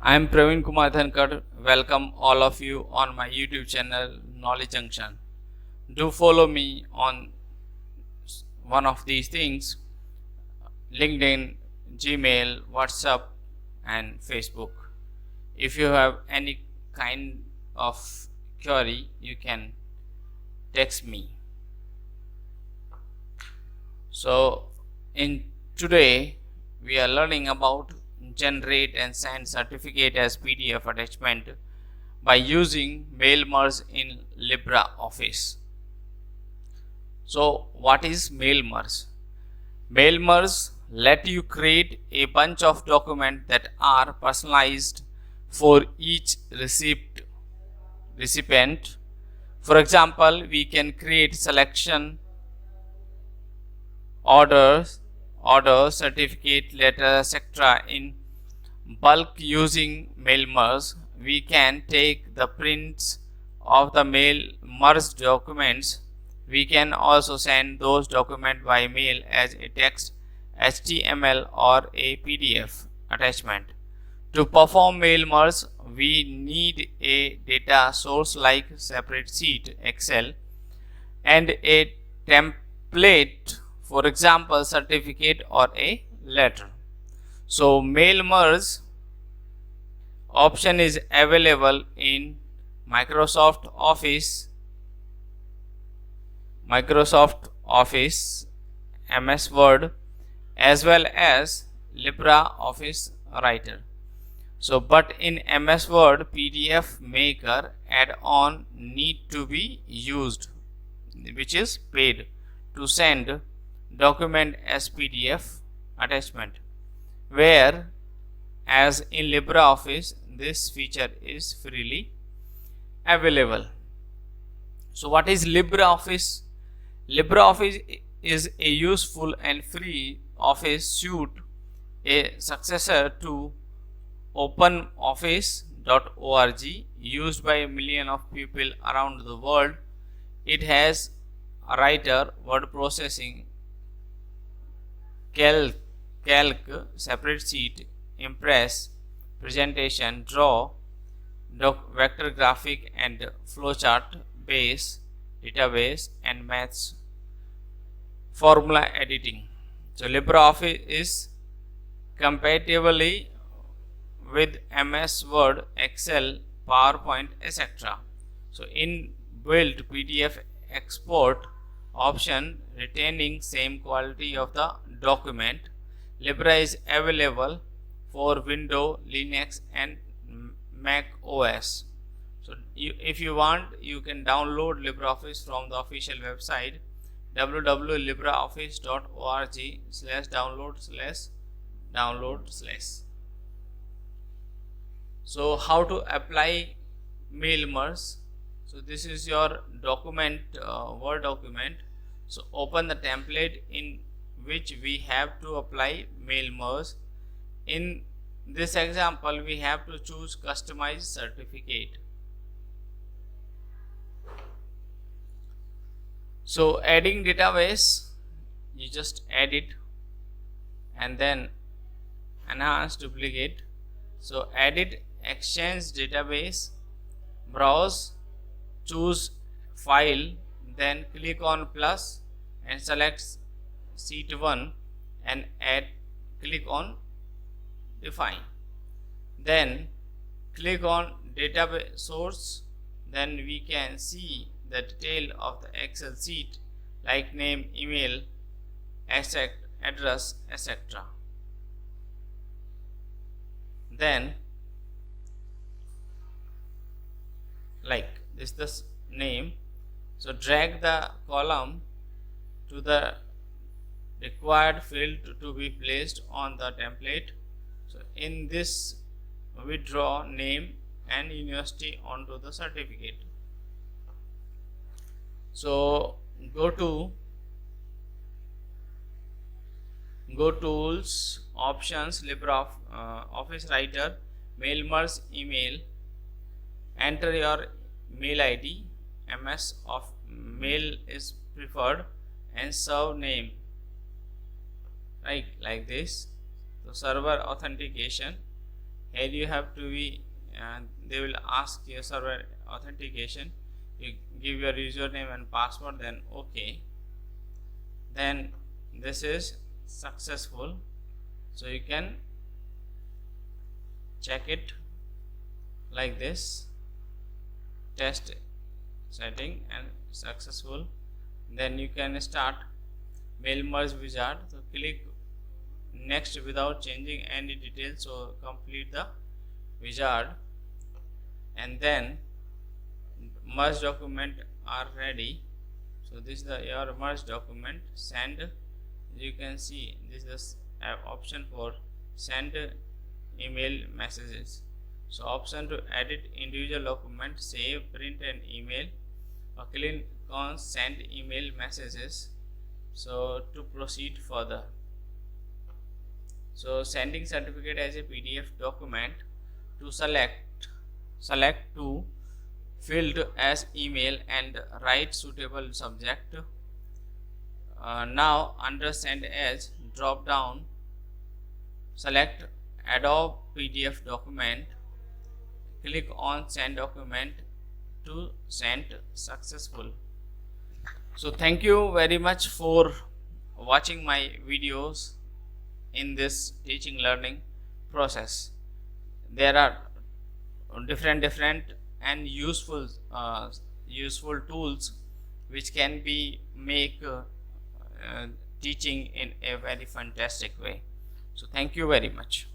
I am Praveen Kumar Dhankar. Welcome all of you on my YouTube channel Knowledge Junction. Do follow me on one of these things: LinkedIn, Gmail, WhatsApp, and Facebook. If you have any kind of query, you can text me. So, in today, we are learning about generate and send certificate as PDF attachment by using mail merge in LibreOffice. So, what is mail merge? Mail merge let you create a bunch of documents that are personalized for each recipient. For example, we can create selection, orders, order, certificate, letter, etc. in bulk using mail merge. We can take the prints of the mail merged documents. We can also send those documents by mail as a text, HTML, or a PDF attachment. To perform mail merge, we need a data source like separate sheet, Excel, and a template, for example, certificate or a letter. So, mail merge option is available in Microsoft Office, MS Word, as well as LibreOffice Writer. So, but in MS Word, PDF Maker add-on need to be used, which is paid, to send document as PDF attachment, where as in LibreOffice this feature is freely available. So, what is LibreOffice? LibreOffice is a useful and free office suite, a successor to OpenOffice.org, used by millions of people around the world. It has a writer, word processing, calc, separate sheet, impress, presentation, draw, vector graphic and flowchart, base, database, and maths formula editing. So, LibreOffice is compatibly with MS Word, Excel, PowerPoint, etc. So, inbuilt PDF export option retaining same quality of the document. Libra is available for Windows, Linux, and Mac OS. So, if you want, you can download LibreOffice from the official website www.libreoffice.org/download/. So, how to apply mail merge? So, this is your document, Word document. So, open the template in which we have to apply mail merge. In this example, we have to choose customize certificate. So, adding database, you just add it, and then enhance duplicate. So, edit exchange database, browse, choose file, then click on plus and select sheet 1 and click on define. Then click on database source. Then we can see the detail of the Excel sheet like name, email, address, etc. Then like this name. So drag the column to the required field to be placed on the template. So in this, we draw name and university onto the certificate. So go tools, options, LibreOffice Writer, mail merge email, enter your mail ID, MS of mail is preferred, and serve name, right, like this. So server authentication, Here you have to be they will ask your server authentication. You give your username and password, then okay, then this is successful. So you can check it like this, test setting and successful. Then you can start mail merge wizard. So click next without changing any details, so complete the wizard, and then merge document are ready. So this is the your merge document. Send, you can see this is the option for send email messages. So option to edit individual document, save, print and email, or click on send email messages. So to proceed further, so sending certificate as a PDF document, to select to field as email and write suitable subject. Now under send as drop down, select Adobe PDF document, click on send document to send successful. So thank you very much for watching my videos in this teaching learning process. There are different and useful tools which can be make teaching in a very fantastic way. So thank you very much.